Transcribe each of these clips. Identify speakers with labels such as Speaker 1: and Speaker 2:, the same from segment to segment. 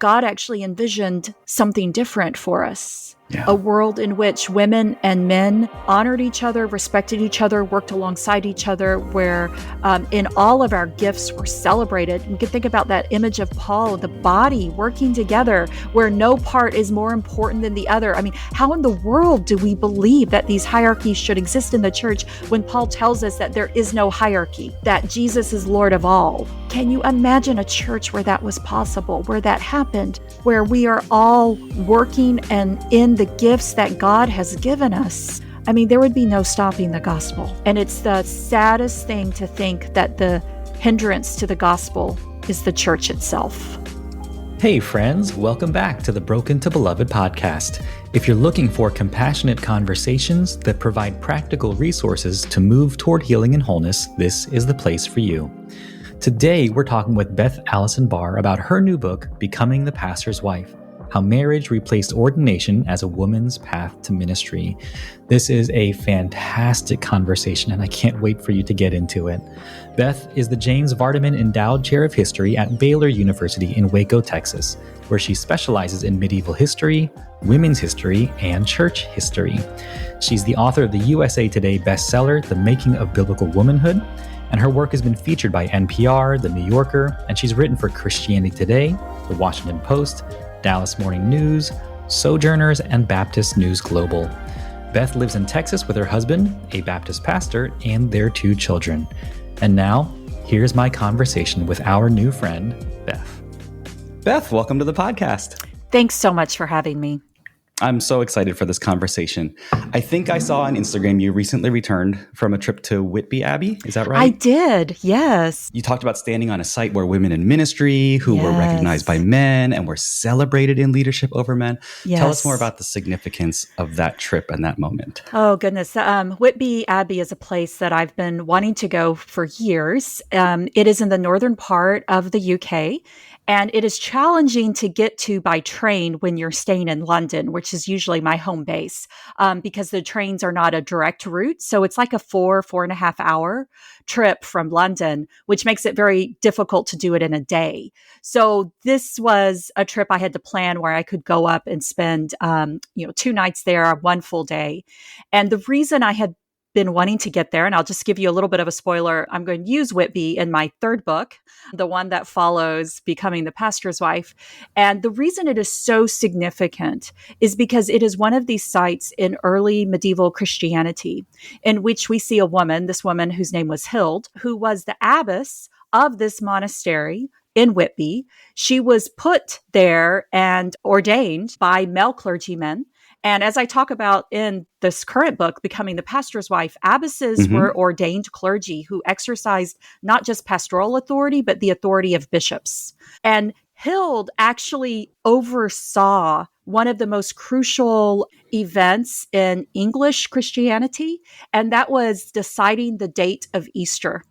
Speaker 1: God actually envisioned something different for us.
Speaker 2: Yeah.
Speaker 1: A world in which women and men honored each other, respected each other, worked alongside each other, where in all of our gifts were celebrated. You can think about that image of Paul, the body working together, where no part is more important than the other. I mean, how in the world do we believe that these hierarchies should exist in the church when Paul tells us that there is no hierarchy, that Jesus is Lord of all? Can you imagine a church where that was possible, where that happened, where we are all working and in the gifts that God has given us? I mean, there would be no stopping the gospel. And it's the saddest thing to think that the hindrance to the gospel is the church itself.
Speaker 2: Hey friends, welcome back to the Broken to Beloved podcast. If you're looking for compassionate conversations that provide practical resources to move toward healing and wholeness, this is the place for you. Today, we're talking with Beth Allison Barr about her new book, Becoming the Pastor's Wife: How Marriage Replaced Ordination as a Woman's Path to Ministry. This is a fantastic conversation, and I can't wait for you to get into it. Beth is the James Vardaman Endowed Chair of History at Baylor University in Waco, Texas, where she specializes in medieval history, women's history, and church history. She's the author of the USA Today bestseller, The Making of Biblical Womanhood, and her work has been featured by NPR, The New Yorker, and she's written for Christianity Today, The Washington Post, Dallas Morning News, Sojourners, and Baptist News Global. Beth lives in Texas with her husband, a Baptist pastor, and their 2 children. And now, here's my conversation with our new friend, Beth. Beth, welcome to the podcast.
Speaker 1: Thanks so much for having me.
Speaker 2: I'm so excited for this conversation. I think I saw on Instagram you recently returned from a trip to Whitby Abbey. Is that right?
Speaker 1: I did, yes.
Speaker 2: You talked about standing on a site where women in ministry who were recognized by men and were celebrated in leadership over men.
Speaker 1: Yes.
Speaker 2: Tell us more about the significance of that trip and that moment.
Speaker 1: Oh, goodness. Whitby Abbey is a place that I've been wanting to go for years. It is in the northern part of the UK. And it is challenging to get to by train when you're staying in London, which is usually my home base, because the trains are not a direct route. So it's like a 4.5 hour trip from London, which makes it very difficult to do it in a day. So this was a trip I had to plan where I could go up and spend, 2 nights there, 1 full day. And the reason I had been wanting to get there, and I'll just give you a little bit of a spoiler, I'm going to use Whitby in my 3rd book, the one that follows Becoming the Pastor's Wife. And the reason it is so significant is because it is one of these sites in early medieval Christianity in which we see a woman, this woman whose name was Hild, who was the abbess of this monastery in Whitby. She was put there and ordained by male clergymen. And as I talk about in this current book, Becoming the Pastor's Wife, abbesses were ordained clergy who exercised not just pastoral authority, but the authority of bishops. And Hild actually oversaw one of the most crucial events in English Christianity, and that was deciding the date of Easter.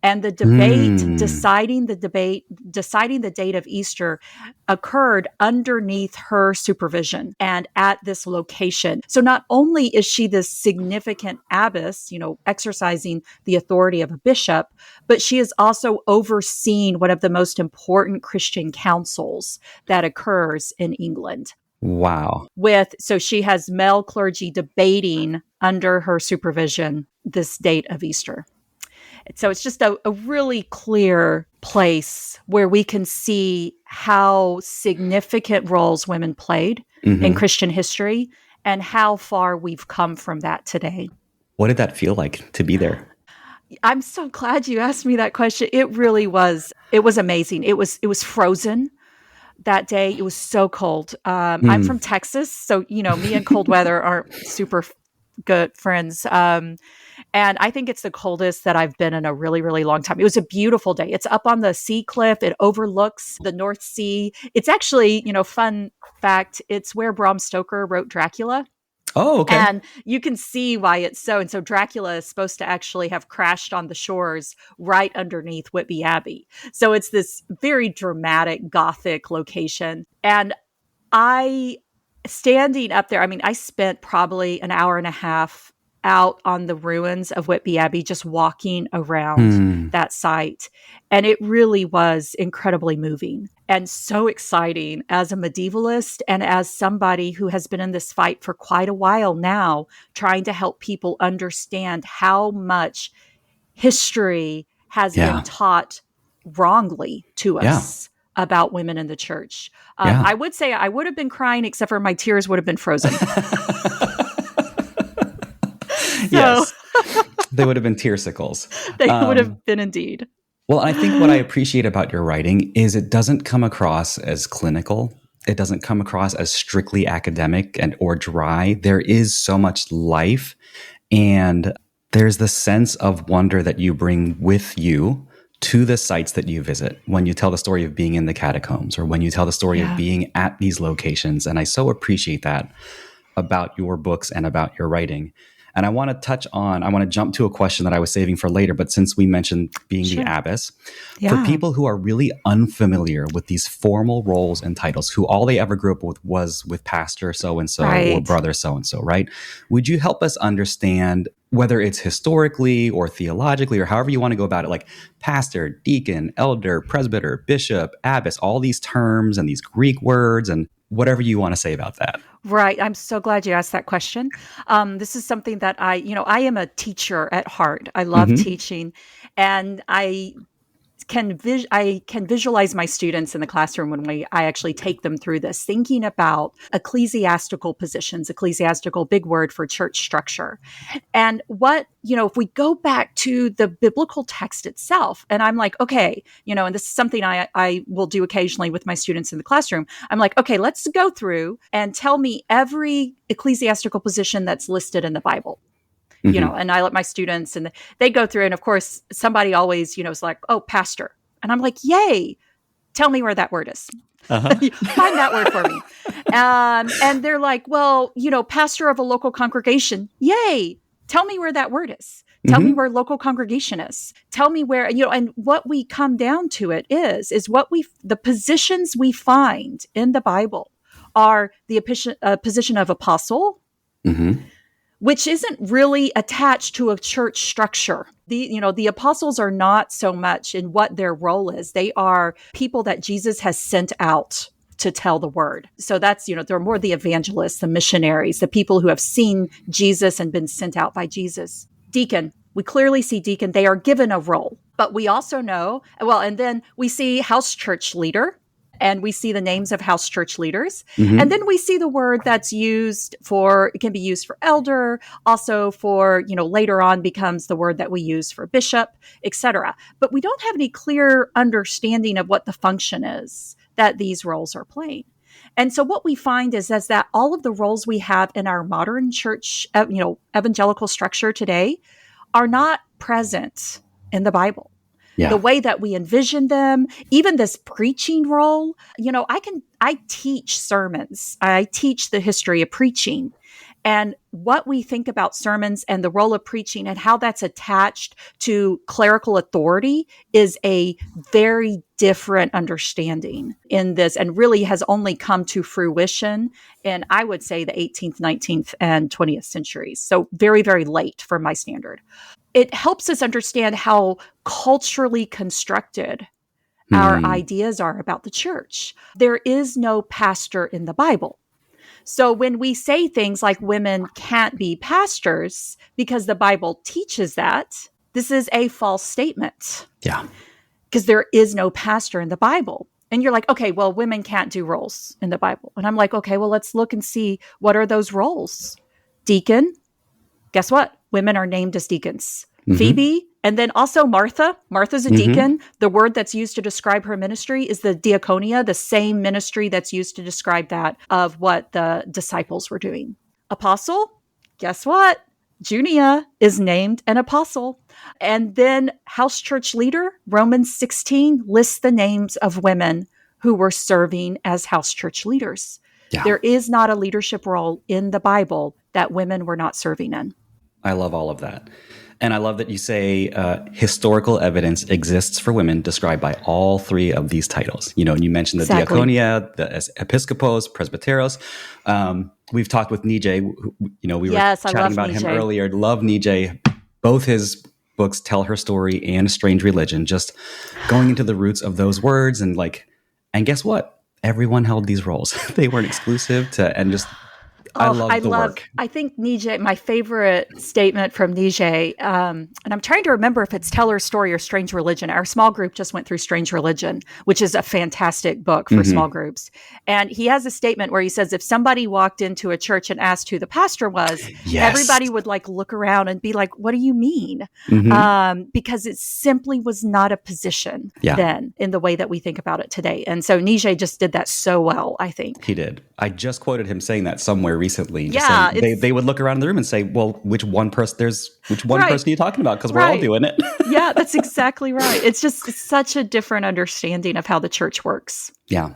Speaker 1: And the debate, deciding the date of Easter occurred underneath her supervision and at this location. So not only is she this significant abbess, exercising the authority of a bishop, but she is also overseeing one of the most important Christian councils that occurs in England.
Speaker 2: Wow.
Speaker 1: So she has male clergy debating under her supervision this date of Easter. So it's just a really clear place where we can see how significant roles women played in Christian history and how far we've come from that today.
Speaker 2: What did that feel like to be there?
Speaker 1: I'm so glad you asked me that question. It really was. It was amazing. It was frozen that day. It was so cold. I'm from Texas, so me and cold weather aren't super good friends. And I think it's the coldest that I've been in a really, really long time. It was a beautiful day. It's up on the sea cliff. It overlooks the North Sea. It's actually, fun fact, it's where Bram Stoker wrote Dracula.
Speaker 2: Oh, okay.
Speaker 1: And you can see why it's so. And so Dracula is supposed to actually have crashed on the shores right underneath Whitby Abbey. So it's this very dramatic Gothic location. And standing up there, I spent probably an hour and a half out on the ruins of Whitby Abbey, just walking around that site. And it really was incredibly moving. and so exciting as a medievalist and as somebody who has been in this fight for quite a while now, trying to help people understand how much history has been
Speaker 2: Yeah.
Speaker 1: taught wrongly to
Speaker 2: Yeah.
Speaker 1: us about women in the church.
Speaker 2: Yeah.
Speaker 1: I would say I would have been crying, except for my tears would have been frozen. So
Speaker 2: Yes. They would have been tearsicles.
Speaker 1: they would have been indeed.
Speaker 2: Well, I think what I appreciate about your writing is it doesn't come across as clinical. It doesn't come across as strictly academic and or dry. There is so much life, and there's the sense of wonder that you bring with you to the sites that you visit when you tell the story of being in the catacombs or when you tell the story of
Speaker 1: Yeah.
Speaker 2: being at these locations. And I so appreciate that about your books and about your writing. And I want to jump to a question that I was saving for later, but since we mentioned being the
Speaker 1: Sure.
Speaker 2: abbess, for
Speaker 1: Yeah.
Speaker 2: people who are really unfamiliar with these formal roles and titles, who all they ever grew up with was with pastor so-and-so or
Speaker 1: Right.
Speaker 2: brother so-and-so, right? Would you help us understand, whether it's historically or theologically or however you want to go about it, like pastor, deacon, elder, presbyter, bishop, abbess, all these terms and these Greek words and whatever you want to say about that?
Speaker 1: Right. I'm so glad you asked that question. This is something that I am a teacher at heart. I love
Speaker 2: Mm-hmm.
Speaker 1: teaching, and I can visualize my students in the classroom when I actually take them through this, thinking about ecclesiastical positions, ecclesiastical, big word for church structure. And what, if we go back to the biblical text itself, and I'm like, okay, and this is something I will do occasionally with my students in the classroom. I'm like, okay, let's go through and tell me every ecclesiastical position that's listed in the Bible.
Speaker 2: Mm-hmm.
Speaker 1: And I let my students, and they go through, and of course, somebody always, is like, oh, pastor. And I'm like, yay, tell me where that word is.
Speaker 2: Uh-huh.
Speaker 1: Find that word for me. And they're like, well, pastor of a local congregation. Yay. Tell me where that word is. Tell me where local congregation is. Tell me where, and what we come down to it is the positions we find in the Bible are the position of apostle,
Speaker 2: Mm-hmm.
Speaker 1: which isn't really attached to a church structure. The apostles are not so much in what their role is. They are people that Jesus has sent out to tell the word. So that's, they're more the evangelists, the missionaries, the people who have seen Jesus and been sent out by Jesus. Deacon, we clearly see deacon. They are given a role, but we also know, and then we see house church leader, and we see the names of house church leaders.
Speaker 2: Mm-hmm.
Speaker 1: And then we see the word that's used for, it can be used for elder, also for, later on becomes the word that we use for bishop, etc. But we don't have any clear understanding of what the function is that these roles are playing. And so what we find is that all of the roles we have in our modern church, evangelical structure today are not present in the Bible.
Speaker 2: Yeah.
Speaker 1: The way that we envision them, even this preaching role, I teach sermons. I teach the history of preaching, and what we think about sermons and the role of preaching and how that's attached to clerical authority is a very different understanding in this, and really has only come to fruition in, I would say, the 18th, 19th, and 20th centuries. So very, very late for my standard. It helps us understand how culturally constructed our ideas are about the church. There is no pastor in the Bible. So when we say things like women can't be pastors because the Bible teaches that, this is a false statement.
Speaker 2: Yeah.
Speaker 1: Because there is no pastor in the Bible. And you're like, okay, well, women can't do roles in the Bible. And I'm like, okay, well, let's look and see, what are those roles? Deacon. Guess what? Women are named as deacons.
Speaker 2: Mm-hmm.
Speaker 1: Phoebe, and then also Martha. Martha's a deacon. The word that's used to describe her ministry is the diaconia, the same ministry that's used to describe that of what the disciples were doing. Apostle, guess what? Junia is named an apostle. And then house church leader, Romans 16 lists the names of women who were serving as house church leaders.
Speaker 2: Yeah.
Speaker 1: There is not a leadership role in the Bible that women were not serving in.
Speaker 2: I love all of that. And I love that you say historical evidence exists for women described by all three of these titles. And you mentioned the
Speaker 1: Exactly.
Speaker 2: diaconia, the episcopos, presbyteros. We've talked with Nijay. We were chatting about him earlier. Love Nijay. Both his books tell her story and Strange Religion, just going into the roots of those words and like And guess what? Everyone held these roles. They weren't exclusive to, and just, I
Speaker 1: Oh,
Speaker 2: love the work.
Speaker 1: I think Nije, my favorite statement from Nije, and I'm trying to remember if it's Tell Her Story or Strange Religion. Our small group just went through Strange Religion, which is a fantastic book for small groups. And he has a statement where he says, if somebody walked into a church and asked who the pastor was,
Speaker 2: Yes.
Speaker 1: everybody would like look around and be like, what do you mean? Because it simply was not a position then in the way that we think about it today. And so Nije just did that so well, I think.
Speaker 2: He did. I just quoted him saying that somewhere recently.
Speaker 1: Yeah,
Speaker 2: they would look around the room and say, "Well, which one person are you talking about? Because we're all doing it."
Speaker 1: Yeah, that's exactly right. It's such a different understanding of how the church works.
Speaker 2: Yeah.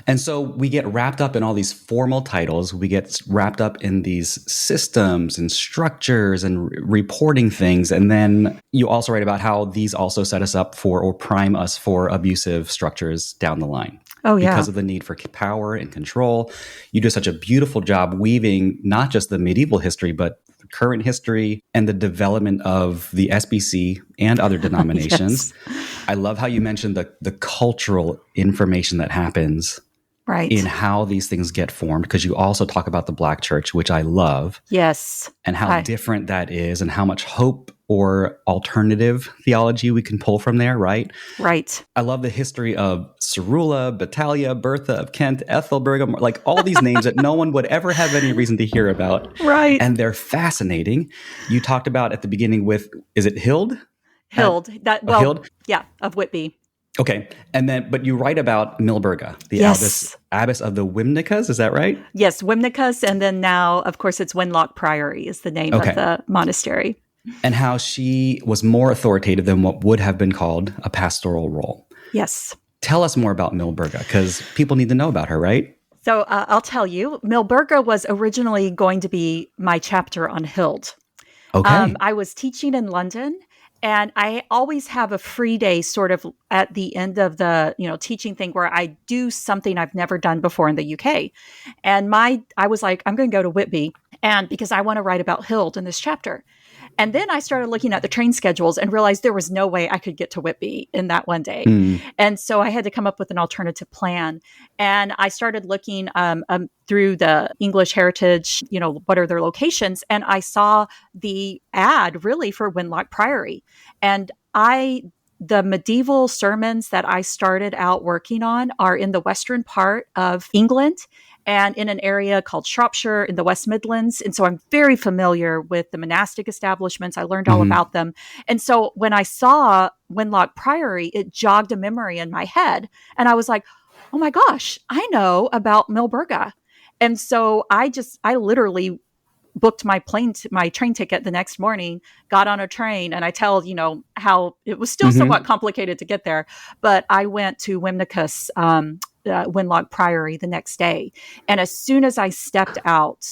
Speaker 2: And so we get wrapped up in all these formal titles. We get wrapped up in these systems and structures and reporting things. And then you also write about how these also set us up for or prime us for abusive structures down the line.
Speaker 1: Oh, yeah.
Speaker 2: Because of the need for power and control. You do such a beautiful job weaving not just the medieval history, but current history and the development of the SBC and other denominations. Yes. I love how you mentioned the cultural information that happens in how these things get formed, because you also talk about the Black church, which I love.
Speaker 1: Yes.
Speaker 2: And how different that is and how much hope or alternative theology we can pull from there, right?
Speaker 1: Right.
Speaker 2: I love the history of Cerula, Battalia, Bertha of Kent, Ethelberga, like all these names that no one would ever have any reason to hear about.
Speaker 1: Right.
Speaker 2: And they're fascinating. You talked about at the beginning with, is it Hild?
Speaker 1: Hild.
Speaker 2: Hild?
Speaker 1: Yeah, of Whitby.
Speaker 2: Okay. And then, but you write about Milburga, the abbess of the Wimnicas, is that right?
Speaker 1: Yes, Wimnicas. And then now, of course, it's Wenlock Priory is the name of the monastery.
Speaker 2: And how she was more authoritative than what would have been called a pastoral role.
Speaker 1: Yes.
Speaker 2: Tell us more about Milburga, because people need to know about her, right?
Speaker 1: So I'll tell you, Milburga was originally going to be my chapter on Hild.
Speaker 2: Okay.
Speaker 1: I was teaching in London, and I always have a free day sort of at the end of the, teaching thing where I do something I've never done before in the UK. And I was like, I'm going to go to Whitby, and because I want to write about Hild in this chapter. And then I started looking at the train schedules and realized there was no way I could get to Whitby in that one day. And so I had to come up with an alternative plan. And I started looking through the English Heritage, what are their locations? And I saw the ad really for Wenlock Priory. And the medieval sermons that I started out working on are in the western part of England and in an area called Shropshire in the West Midlands. And so I'm very familiar with the monastic establishments. I learned all about them. And so when I saw Wenlock Priory, it jogged a memory in my head. And I was like, oh my gosh, I know about Milburga. And so I literally booked my train ticket the next morning, got on a train, and I tell, how it was still somewhat complicated to get there, but I went to Wimnicas, Wenlock Priory the next day. And as soon as I stepped out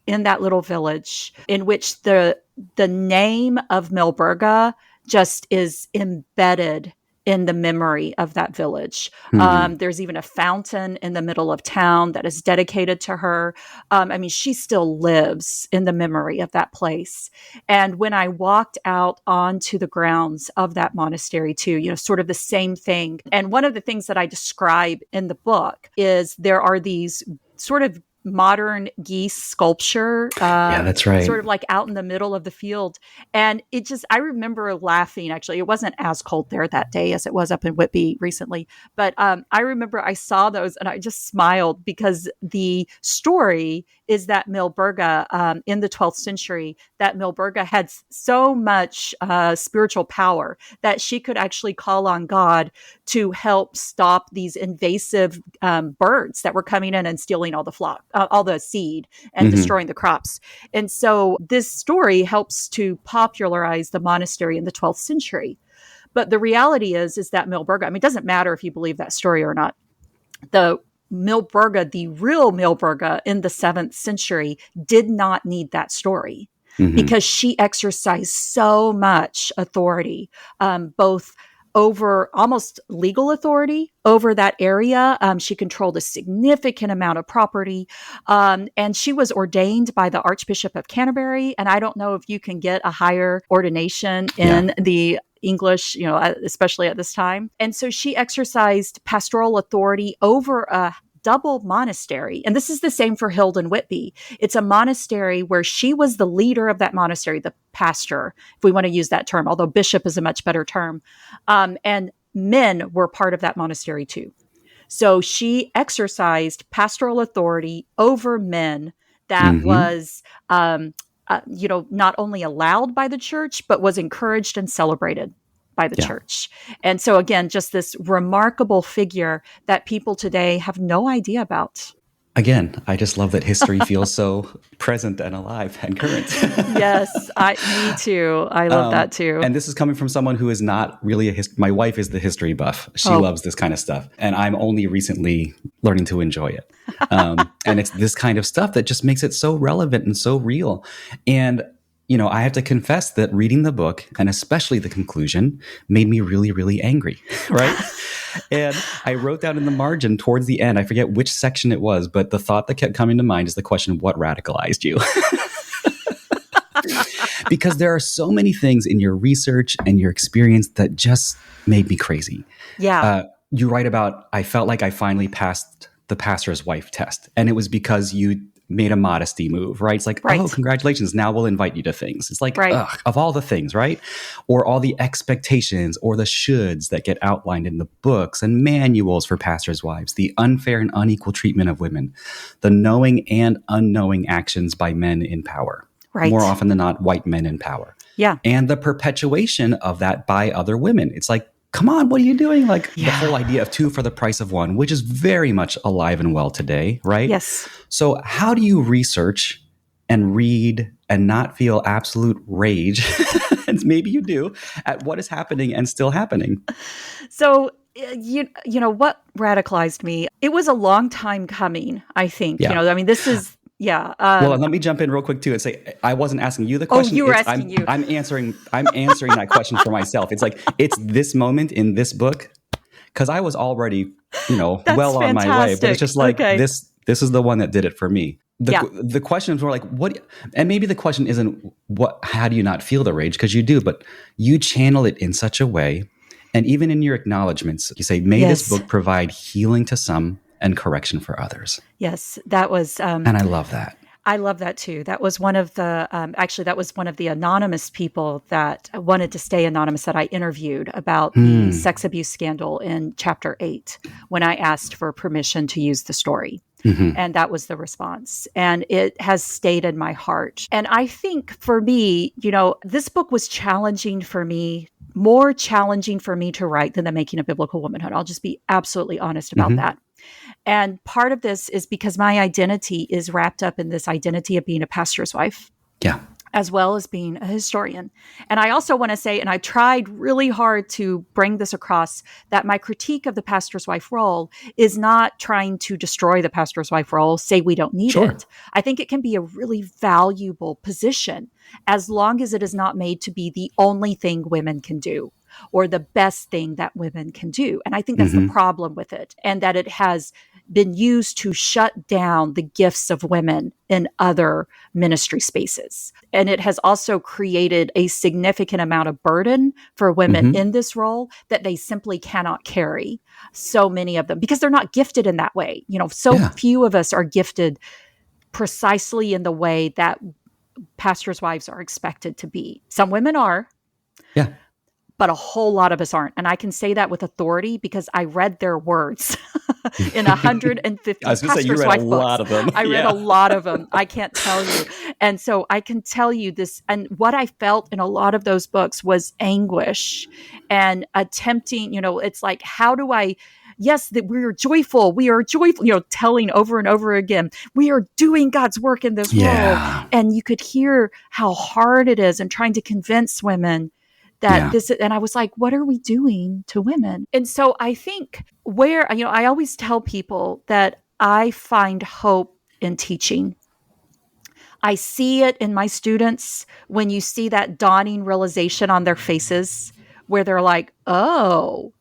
Speaker 1: in that little village in which the name of Milburga just is embedded in the memory of that village. There's even a fountain in the middle of town that is dedicated to her. She still lives in the memory of that place. And when I walked out onto the grounds of that monastery too, sort of the same thing. And one of the things that I describe in the book is there are these sort of modern geese sculpture.
Speaker 2: Yeah, that's right.
Speaker 1: Sort of like out in the middle of the field. And I remember laughing, actually. It wasn't as cold there that day as it was up in Whitby recently. But I remember I saw those and I just smiled because the story is that Milburga, in the 12th century, that Milburga had so much spiritual power that she could actually call on God to help stop these invasive birds that were coming in and stealing all the seed and destroying the crops. And so this story helps to popularize the monastery in the 12th century. But the reality is that Milburga, it doesn't matter if you believe that story or not. The real Milburga in the 7th century did not need that story because she exercised so much authority, both over almost legal authority over that area. She controlled a significant amount of property. And she was ordained by the Archbishop of Canterbury. And I don't know if you can get a higher ordination in the English, especially at this time. And so she exercised pastoral authority over a double monastery. And this is the same for Hilden Whitby. It's a monastery where she was the leader of that monastery, the pastor, if we want to use that term, although bishop is a much better term. And men were part of that monastery too. So she exercised pastoral authority over men that was, not only allowed by the church, but was encouraged and celebrated by the church. And so again, just this remarkable figure that people today have no idea about.
Speaker 2: Again, I just love that history feels so present and alive and current.
Speaker 1: Yes, me too. I love that too.
Speaker 2: And this is coming from someone who is not really my wife is the history buff. She loves this kind of stuff. And I'm only recently learning to enjoy it. And it's this kind of stuff that just makes it so relevant and so real. And I have to confess that reading the book, and especially the conclusion, made me really, really angry, right? And I wrote down in the margin towards the end, I forget which section it was, but the thought that kept coming to mind is the question, what radicalized you? Because there are so many things in your research and your experience that just made me crazy.
Speaker 1: Yeah.
Speaker 2: You write about, I felt like I finally passed the pastor's wife test. And it was because you made a modesty move, right? It's like, oh, congratulations. Now we'll invite you to things. It's like, ugh, of all the things, right? Or all the expectations or the shoulds that get outlined in the books and manuals for pastors' wives, the unfair and unequal treatment of women, the knowing and unknowing actions by men in power. Right. More often than not, white men in power.
Speaker 1: Yeah.
Speaker 2: And the perpetuation of that by other women. It's like, come on, what are you doing? Like the whole idea of two for the price of one, which is very much alive and well today, right?
Speaker 1: Yes.
Speaker 2: So how do you research and read and not feel absolute rage, and maybe you do, at what is happening and still happening?
Speaker 1: So, what radicalized me, it was a long time coming, I think.
Speaker 2: Yeah.
Speaker 1: This is... Yeah.
Speaker 2: Well, and let me jump in real quick too and say, I wasn't asking you the question.
Speaker 1: Oh, you were asking you.
Speaker 2: I'm answering that question for myself. It's like, it's this moment in this book, because I was already, well on my way, but it's just like, this is the one that did it for me. The question is more like, what, and maybe the question isn't how do you not feel the rage? Because you do, but you channel it in such a way. And even in your acknowledgments, you say, may this book provide healing to some and correction for others.
Speaker 1: Yes, that was...
Speaker 2: and I love that.
Speaker 1: I love that too. That was one of the... that was one of the anonymous people that wanted to stay anonymous that I interviewed about the sex abuse scandal in Chapter 8 when I asked for permission to use the story. And that was the response. And it has stayed in my heart. And I think for me, this book was challenging for me, more challenging for me to write than The Making of Biblical Womanhood. I'll just be absolutely honest about that. And part of this is because my identity is wrapped up in this identity of being a pastor's wife.
Speaker 2: Yeah.
Speaker 1: As well as being a historian. And I also want to say, and I tried really hard to bring this across, that my critique of the pastor's wife role is not trying to destroy the pastor's wife role, say we don't need it. I think it can be a really valuable position as long as it is not made to be the only thing women can do or the best thing that women can do. And I think that's the problem with it, and that it has been used to shut down the gifts of women in other ministry spaces. And it has also created a significant amount of burden for women in this role that they simply cannot carry. So many of them, because they're not gifted in that way. Few of us are gifted precisely in the way that pastors' wives are expected to be. Some women are.
Speaker 2: Yeah.
Speaker 1: But a whole lot of us aren't. And I can say that with authority because I read their words in 150
Speaker 2: I was going to say, you read a lot of them.
Speaker 1: I read a lot of them. I can't tell you. And so I can tell you this. And what I felt in a lot of those books was anguish and attempting, it's like, how do I... Yes, that we are joyful, telling over and over again, we are doing God's work in this world. And you could hear how hard it is and trying to convince women that this, and I was like, what are we doing to women? And so I think I always tell people that I find hope in teaching. I see it in my students when you see that dawning realization on their faces where they're like, oh,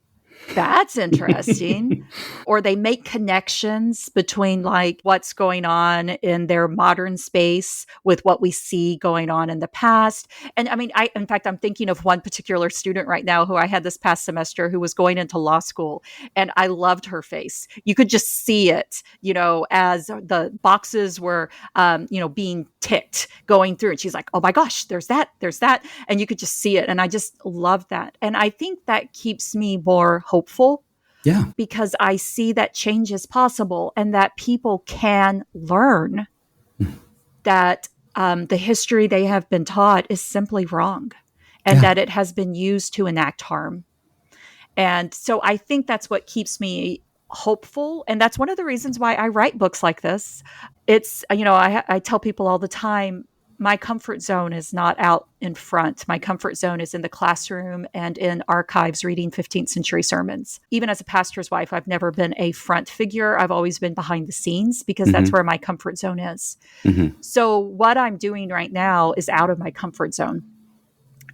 Speaker 1: That's interesting. Or they make connections between like what's going on in their modern space with what we see going on in the past. And I mean, in fact, I'm thinking of one particular student right now who I had this past semester who was going into law school, and I loved her face. You could just see it, as the boxes were, being ticked going through. And she's like, oh my gosh, there's that. And you could just see it. And I just love that. And I think that keeps me more hopeful.
Speaker 2: Yeah.
Speaker 1: Because I see that change is possible and that people can learn that the history they have been taught is simply wrong and that it has been used to enact harm. And so I think that's what keeps me hopeful. And that's one of the reasons why I write books like this. It's, I tell people all the time, my comfort zone is not out in front. My comfort zone is in the classroom and in archives reading 15th century sermons. Even as a pastor's wife, I've never been a front figure. I've always been behind the scenes because that's where my comfort zone is. So what I'm doing right now is out of my comfort zone.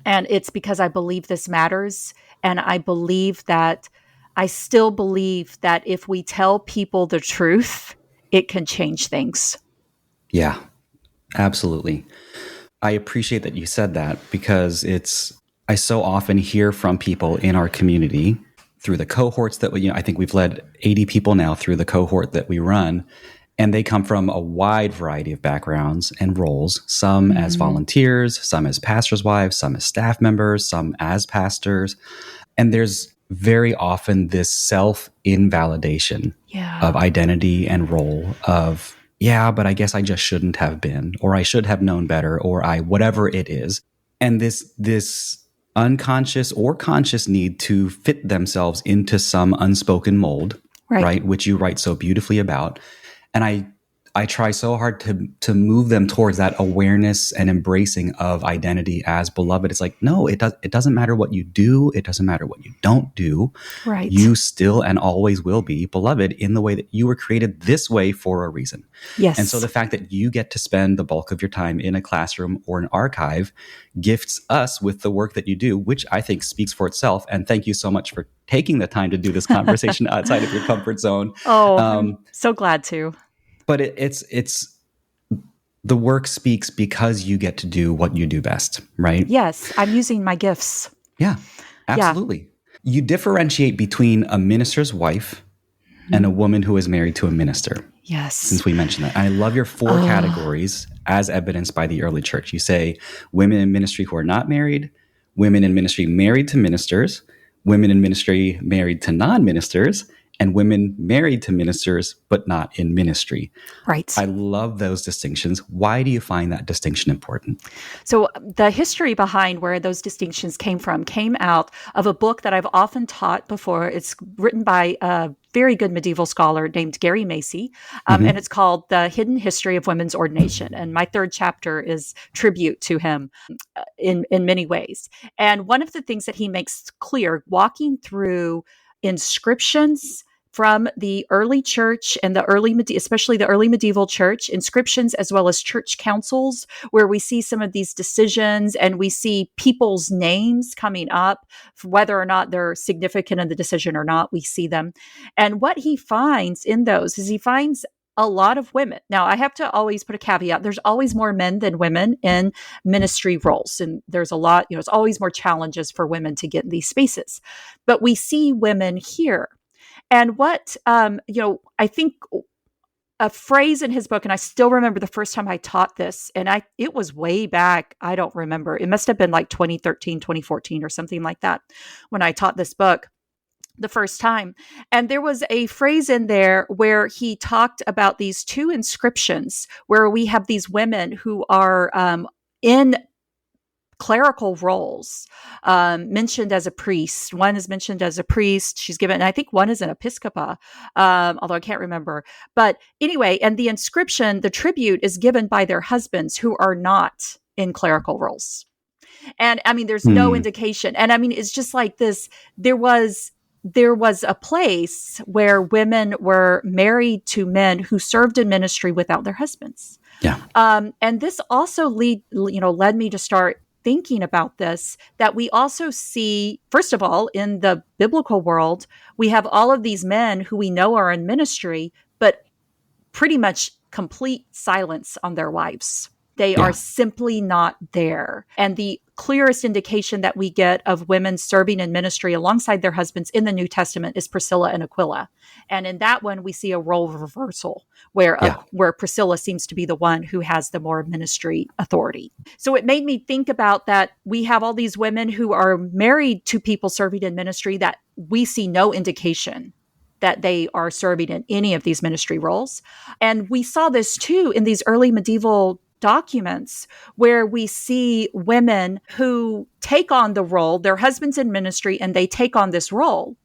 Speaker 1: And it's because I believe this matters. And I still believe that if we tell people the truth, it can change things.
Speaker 2: Yeah, absolutely. I appreciate that you said that because I so often hear from people in our community through the cohorts that I think we've led 80 people now through the cohort that we run. And they come from a wide variety of backgrounds and roles, some as volunteers, some as pastors' wives, some as staff members, some as pastors. And there's very often this self-invalidation of identity and role of, but I guess I just shouldn't have been, or I should have known better, or whatever it is. And this unconscious or conscious need to fit themselves into some unspoken mold, right? Which you write so beautifully about. And I try so hard to move them towards that awareness and embracing of identity as beloved. It's like, no, it doesn't matter what you do. It doesn't matter what you don't do.
Speaker 1: Right.
Speaker 2: You still and always will be beloved in the way that you were created this way for a reason.
Speaker 1: Yes.
Speaker 2: And so the fact that you get to spend the bulk of your time in a classroom or an archive gifts us with the work that you do, which I think speaks for itself. And thank you so much for taking the time to do this conversation outside of your comfort zone.
Speaker 1: Oh, I'm so glad to.
Speaker 2: But it's the work speaks because you get to do what you do best, right?
Speaker 1: Yes, I'm using my gifts.
Speaker 2: Yeah, absolutely. You differentiate between a minister's wife and a woman who is married to a minister.
Speaker 1: Yes.
Speaker 2: Since we mentioned that. I love your four categories as evidenced by the early church. You say women in ministry who are not married, women in ministry married to ministers, women in ministry married to non-ministers, and women married to ministers, but not in ministry.
Speaker 1: Right.
Speaker 2: I love those distinctions. Why do you find that distinction important?
Speaker 1: So the history behind where those distinctions came out of a book that I've often taught before. It's written by a very good medieval scholar named Gary Macy, and it's called The Hidden History of Women's Ordination. And my third chapter is tribute to him in many ways. And one of the things that he makes clear, walking through inscriptions from the early church and especially the early medieval church, inscriptions as well as church councils, where we see some of these decisions and we see people's names coming up, whether or not they're significant in the decision or not, we see them. And what he finds in those is he finds a lot of women. Now, I have to always put a caveat. There's always more men than women in ministry roles. And there's a lot, it's always more challenges for women to get in these spaces. But we see women here. And what, I think a phrase in his book, and I still remember the first time I taught this, and it was way back. I don't remember. It must have been like 2013, 2014 or something like that when I taught this book the first time. And there was a phrase in there where he talked about these two inscriptions where we have these women who are in clerical roles, mentioned as a priest. One is mentioned as a priest. She's given, and I think one is an episcopa, although I can't remember. But anyway, and the inscription, the tribute is given by their husbands who are not in clerical roles. And I mean, there's no indication. And I mean, it's just like this, there was a place where women were married to men who served in ministry without their husbands.
Speaker 2: Yeah.
Speaker 1: And this also led me to start thinking about this, that we also see, first of all, in the biblical world, we have all of these men who we know are in ministry, but pretty much complete silence on their wives. They are
Speaker 2: Yeah.
Speaker 1: simply not there. And the clearest indication that we get of women serving in ministry alongside their husbands in the New Testament is Priscilla and Aquila. And in that one, we see a role reversal
Speaker 2: Yeah.
Speaker 1: where Priscilla seems to be the one who has the more ministry authority. So it made me think about that. We have all these women who are married to people serving in ministry that we see no indication that they are serving in any of these ministry roles. And we saw this too in these early medieval documents where we see women who take on the role, their husband's in ministry, and they take on this role.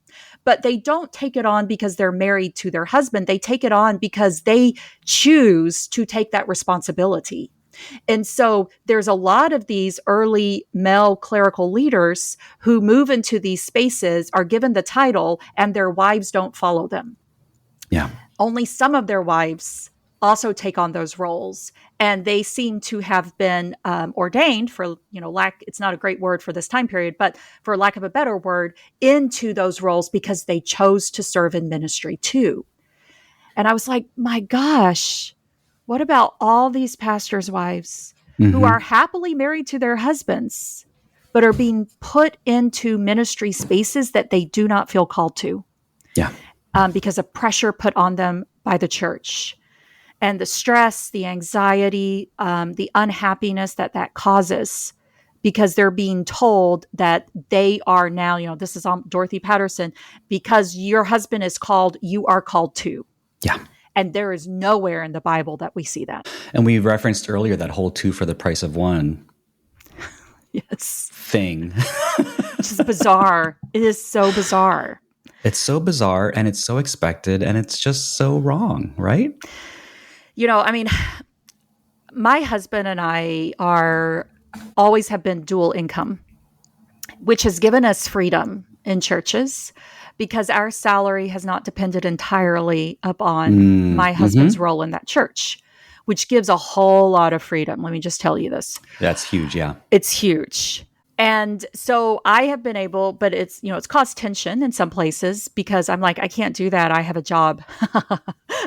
Speaker 1: But they don't take it on because they're married to their husband. They take it on because they choose to take that responsibility. And so there's a lot of these early male clerical leaders who move into these spaces, are given the title, and their wives don't follow them.
Speaker 2: Yeah.
Speaker 1: Only some of their wives also take on those roles, and they seem to have been ordained, for it's not a great word for this time period, but for lack of a better word, into those roles because they chose to serve in ministry too. And I was like, my gosh, what about all these pastors' wives who are happily married to their husbands, but are being put into ministry spaces that they do not feel called to?
Speaker 2: Yeah.
Speaker 1: Because of pressure put on them by the church, and the stress, the anxiety, the unhappiness that causes, because they're being told that they are now, this is on Dorothy Patterson, because your husband is called, you are called too.
Speaker 2: Yeah.
Speaker 1: And there is nowhere in the Bible that we see that.
Speaker 2: And we referenced earlier that whole two for the price of one
Speaker 1: Yes.
Speaker 2: thing.
Speaker 1: Which is bizarre. It is so bizarre.
Speaker 2: It's so bizarre, and it's so expected, and it's just so wrong, right?
Speaker 1: My husband and I always have been dual income, which has given us freedom in churches because our salary has not depended entirely upon my husband's role in that church, which gives a whole lot of freedom. Let me just tell you this.
Speaker 2: That's huge. Yeah.
Speaker 1: It's huge. And so I have been able, but it's caused tension in some places because I'm like, I can't do that. I have a job.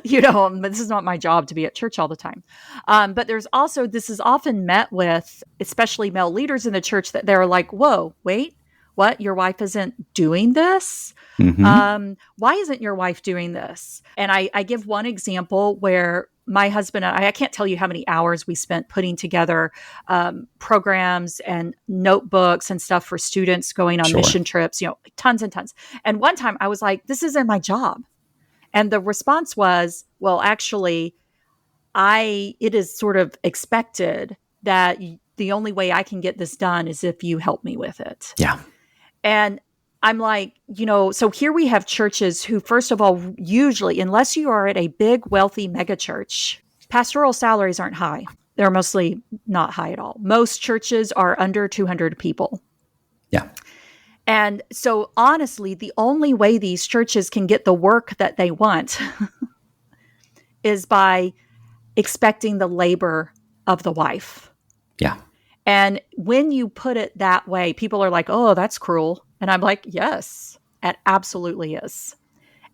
Speaker 1: This is not my job to be at church all the time. But this is often met with, especially male leaders in the church, that they're like, whoa, wait, what? Your wife isn't doing this? Why isn't your wife doing this? And I give one example where my husband and I can't tell you how many hours we spent putting together programs and notebooks and stuff for students going on mission trips, tons and tons. And one time I was like, this isn't my job. And the response was, well, actually, it is sort of expected that the only way I can get this done is if you help me with it.
Speaker 2: Yeah.
Speaker 1: And I'm like, so here we have churches who, first of all, usually, unless you are at a big, wealthy mega church, pastoral salaries aren't high. They're mostly not high at all. Most churches are under 200 people.
Speaker 2: Yeah.
Speaker 1: And so honestly, the only way these churches can get the work that they want is by expecting the labor of the wife.
Speaker 2: Yeah.
Speaker 1: And when you put it that way, people are like, oh, that's cruel. And I'm like, yes, it absolutely is.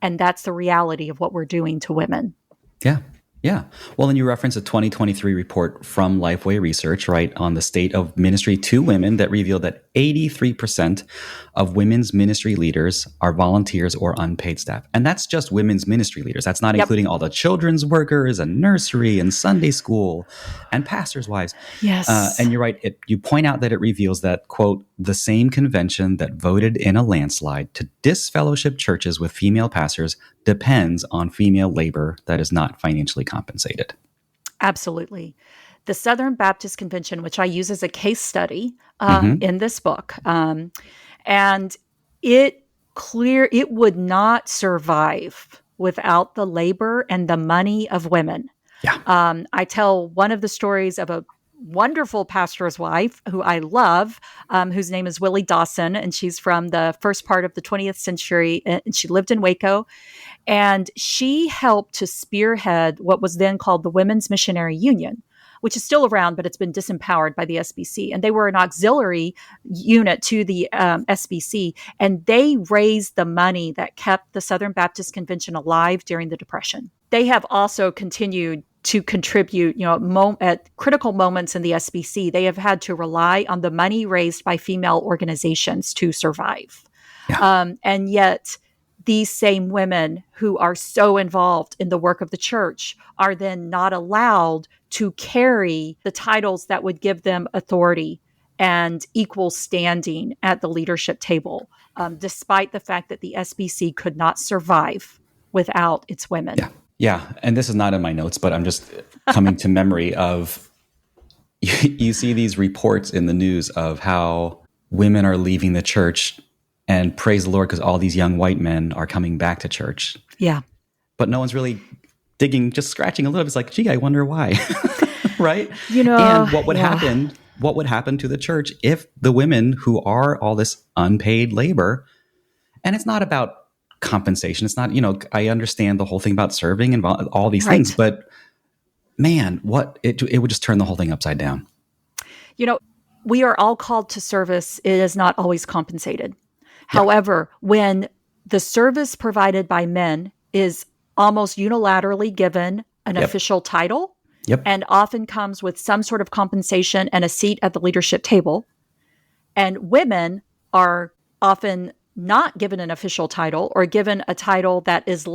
Speaker 1: And that's the reality of what we're doing to women.
Speaker 2: Yeah. Yeah. Well, and you reference a 2023 report from Lifeway Research, right, on the state of ministry to women that revealed that 83% of women's ministry leaders are volunteers or unpaid staff. And that's just women's ministry leaders. That's not including all the children's workers and nursery and Sunday school and pastors' wives.
Speaker 1: Yes.
Speaker 2: And you're right. You point out that it reveals that, quote, the same convention that voted in a landslide to disfellowship churches with female pastors depends on female labor that is not financially compensated.
Speaker 1: Absolutely. The Southern Baptist Convention, which I use as a case study in this book, and it would not survive without the labor and the money of women.
Speaker 2: Yeah.
Speaker 1: I tell one of the stories of a wonderful pastor's wife who I love, whose name is Willie Dawson, and she's from the first part of the 20th century, and she lived in Waco, and she helped to spearhead what was then called the Women's Missionary Union, which is still around, but it's been disempowered by the SBC. And they were an auxiliary unit to the SBC, and they raised the money that kept the Southern Baptist Convention alive during the Depression. They have also continued to contribute, at critical moments in the SBC. They have had to rely on the money raised by female organizations to survive.
Speaker 2: Yeah.
Speaker 1: And yet, these same women who are so involved in the work of the church are then not allowed to carry the titles that would give them authority and equal standing at the leadership table, despite the fact that the SBC could not survive without its women.
Speaker 2: Yeah. Yeah. And this is not in my notes, but I'm just coming to memory of you see these reports in the news of how women are leaving the church, and praise the Lord because all these young white men are coming back to church.
Speaker 1: Yeah.
Speaker 2: But no one's really digging, just scratching a little bit. It's like, gee, I wonder why. Right?
Speaker 1: And
Speaker 2: what would happen? What would happen to the church if the women who are all this unpaid labor, and it's not about compensation. It's not, I understand the whole thing about serving and all these things, but man, it would just turn the whole thing upside down.
Speaker 1: We are all called to service. It is not always compensated. However, when the service provided by men is almost unilaterally given an official title and often comes with some sort of compensation and a seat at the leadership table, and women are often not given an official title or given a title that is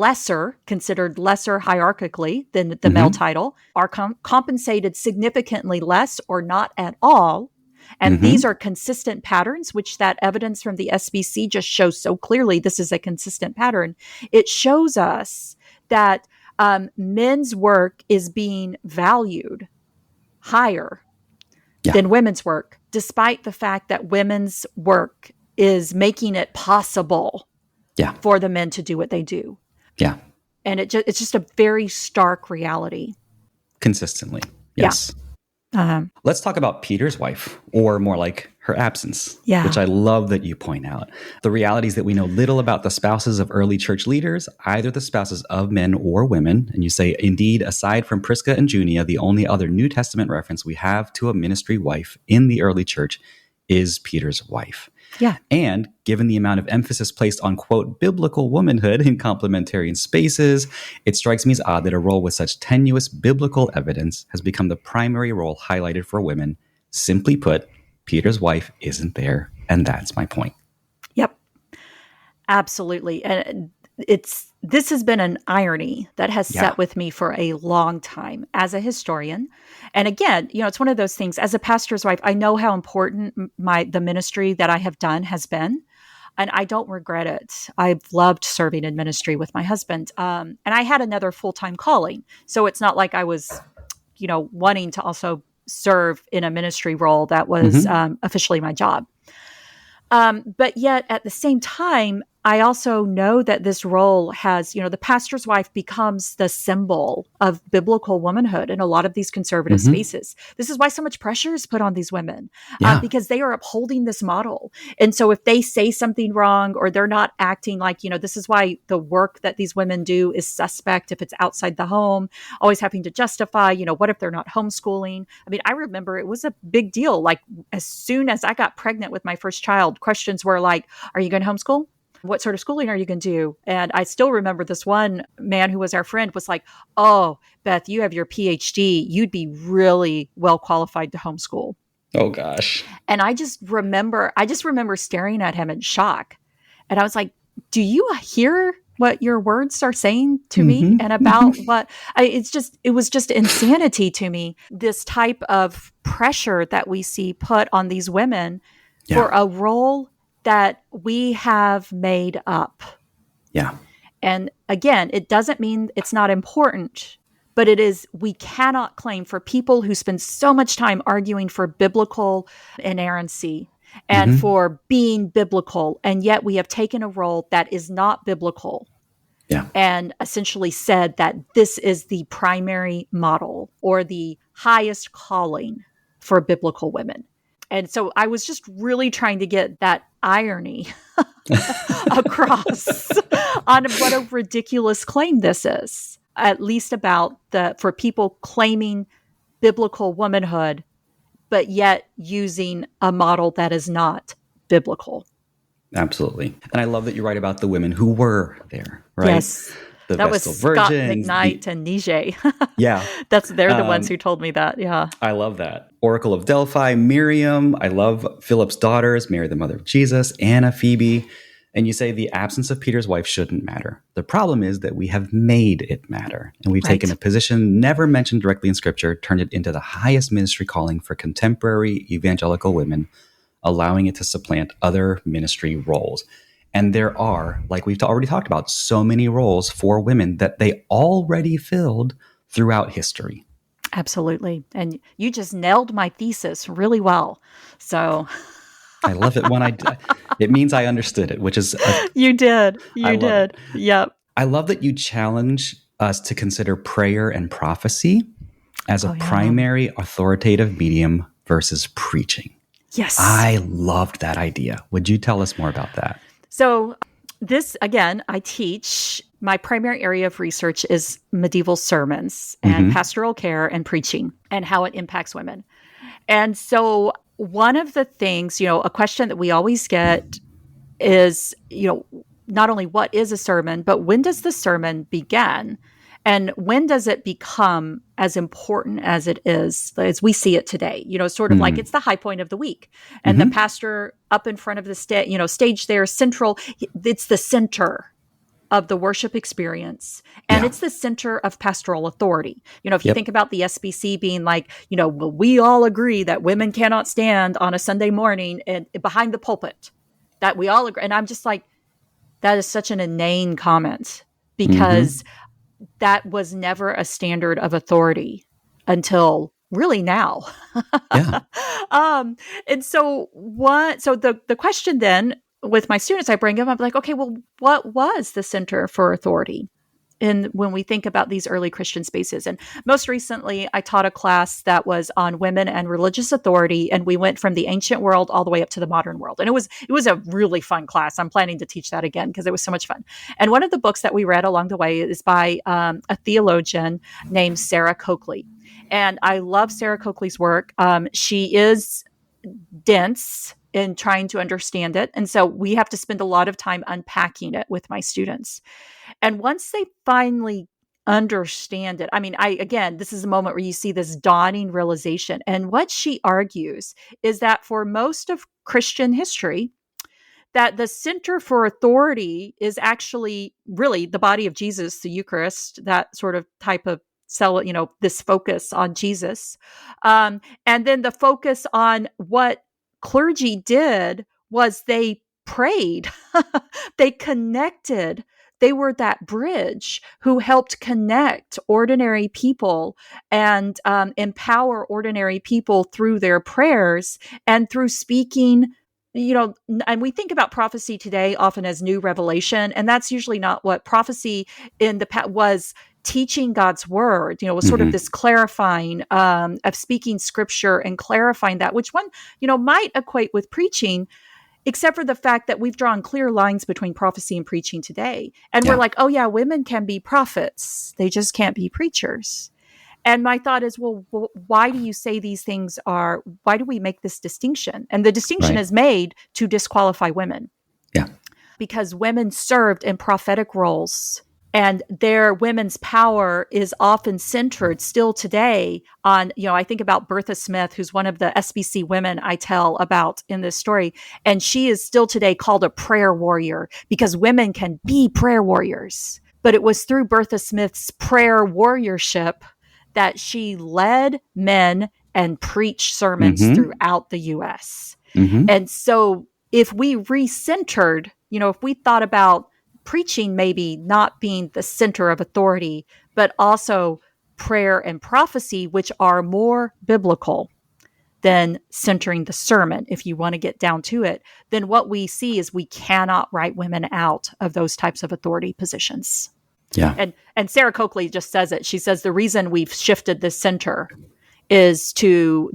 Speaker 1: considered lesser hierarchically than the male title, are compensated significantly less or not at all. And these are consistent patterns, which that evidence from the SBC just shows so clearly. This is a consistent pattern. It shows us that men's work is being valued higher than women's work, despite the fact that women's work is making it possible for the men to do what they do.
Speaker 2: Yeah.
Speaker 1: And it's just a very stark reality.
Speaker 2: Consistently. Yes. Let's talk about Peter's wife, or more like her absence, which I love that you point out. The reality is that we know little about the spouses of early church leaders, either the spouses of men or women. And you say, indeed, aside from Prisca and Junia, the only other New Testament reference we have to a ministry wife in the early church is Peter's wife.
Speaker 1: Yeah.
Speaker 2: And given the amount of emphasis placed on, quote, biblical womanhood in complementarian spaces, it strikes me as odd that a role with such tenuous biblical evidence has become the primary role highlighted for women. Simply put, Peter's wife isn't there, and that's my point.
Speaker 1: Yep. Absolutely. And this has been an irony that has sat with me for a long time as a historian. And again, it's one of those things, as a pastor's wife, I know how important the ministry that I have done has been, and I don't regret it. I've loved serving in ministry with my husband. And I had another full-time calling. So it's not like I was, wanting to also serve in a ministry role that was officially my job. But yet at the same time, I also know that this role has, the pastor's wife becomes the symbol of biblical womanhood in a lot of these conservative spaces. This is why so much pressure is put on these women, because they are upholding this model. And so if they say something wrong, or they're not acting like, this is why the work that these women do is suspect if it's outside the home, always having to justify, what if they're not homeschooling? I mean, I remember it was a big deal. Like, as soon as I got pregnant with my first child, questions were like, are you going to homeschool? What sort of schooling are you going to do? And I still remember this one man who was our friend was like, oh, Beth, you have your PhD. You'd be really well qualified to homeschool.
Speaker 2: Oh, gosh.
Speaker 1: And I just remember staring at him in shock. And I was like, do you hear what your words are saying to me and about what it was just insanity to me. This type of pressure that we see put on these women for a role that we have made up.
Speaker 2: Yeah.
Speaker 1: And again, it doesn't mean it's not important, but we cannot claim, for people who spend so much time arguing for biblical inerrancy and for being biblical, and yet we have taken a role that is not biblical and essentially said that this is the primary model or the highest calling for biblical women. And so I was just really trying to get that irony across on what a ridiculous claim this is, at least for people claiming biblical womanhood, but yet using a model that is not biblical.
Speaker 2: Absolutely. And I love that you write about the women who were there, right?
Speaker 1: Yes.
Speaker 2: The
Speaker 1: That was
Speaker 2: Vestal
Speaker 1: Scott
Speaker 2: Virgins.
Speaker 1: McKnight and Nije.
Speaker 2: Yeah.
Speaker 1: They're the ones who told me that. Yeah.
Speaker 2: I love that. Oracle of Delphi, Miriam. I love Philip's daughters, Mary, the mother of Jesus, Anna, Phoebe. And you say the absence of Peter's wife shouldn't matter. The problem is that we have made it matter. And we've taken a position never mentioned directly in Scripture, turned it into the highest ministry calling for contemporary evangelical women, allowing it to supplant other ministry roles. And there are, like we've already talked about, so many roles for women that they already filled throughout history.
Speaker 1: Absolutely. And you just nailed my thesis really well. So
Speaker 2: I love it when it means I understood it, which is
Speaker 1: you did. You did. Yep.
Speaker 2: I love that you challenge us to consider prayer and prophecy as a primary authoritative medium versus preaching.
Speaker 1: Yes.
Speaker 2: I loved that idea. Would you tell us more about that?
Speaker 1: So this, again, I teach. My primary area of research is medieval sermons and pastoral care and preaching and how it impacts women. And so one of the things, a question that we always get is, not only what is a sermon, but when does the sermon begin? And when does it become as important as it is, as we see it today? Sort of like it's the high point of the week. And the pastor up in front of the stage there, central, it's the center of the worship experience. And it's the center of pastoral authority. If you think about the SBC being like, well, we all agree that women cannot stand on a Sunday morning and behind the pulpit, that we all agree. And I'm just like, that is such an inane comment because that was never a standard of authority until really now. And so the question then with my students, I bring them up like, okay, well, what was the center for authority when we think about these early Christian spaces? And most recently, I taught a class that was on women and religious authority, and we went from the ancient world all the way up to the modern world. And it was a really fun class. I'm planning to teach that again because it was so much fun. And one of the books that we read along the way is by a theologian named Sarah Coakley. And I love Sarah Coakley's work. She is dense in trying to understand it. And so we have to spend a lot of time unpacking it with my students. And once they finally understand it, again, this is a moment where you see this dawning realization. And what she argues is that for most of Christian history, that the center for authority is actually really the body of Jesus, the Eucharist, that sort of type of this focus on Jesus. And then the focus on what clergy did was they prayed, they connected. They were that bridge who helped connect ordinary people and empower ordinary people through their prayers and through speaking. And we think about prophecy today often as new revelation, and that's usually not what prophecy in the past was. Teaching God's word, was sort of this clarifying of speaking scripture and clarifying that, which one, might equate with preaching, except for the fact that we've drawn clear lines between prophecy and preaching today. And we're like, oh yeah, women can be prophets. They just can't be preachers. And my thought is, well, why do you say these things why do we make this distinction? And the distinction is made to disqualify women.
Speaker 2: Yeah. Because
Speaker 1: women served in prophetic roles. And their women's power is often centered still today on, I think about Bertha Smith, who's one of the SBC women I tell about in this story. And she is still today called a prayer warrior because women can be prayer warriors. But it was through Bertha Smith's prayer warriorship that she led men and preached sermons throughout the U.S. And so if we recentered, if we thought about preaching maybe not being the center of authority, but also prayer and prophecy, which are more biblical than centering the sermon, if you want to get down to it, then what we see is we cannot write women out of those types of authority positions.
Speaker 2: Yeah.
Speaker 1: And Sarah Coakley just says it. She says the reason we've shifted the center is to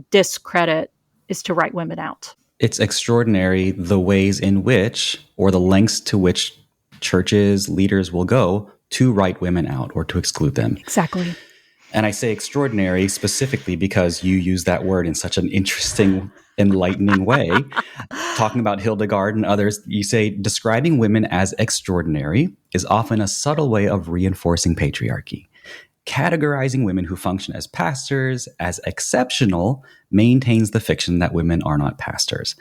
Speaker 1: write women out.
Speaker 2: It's extraordinary the ways in which, or the lengths to which churches, leaders will go to write women out or to exclude them.
Speaker 1: Exactly.
Speaker 2: And I say extraordinary specifically because you use that word in such an interesting, enlightening way. Talking about Hildegard and others, you say describing women as extraordinary is often a subtle way of reinforcing patriarchy. Categorizing women who function as pastors as exceptional maintains the fiction that women are not pastors.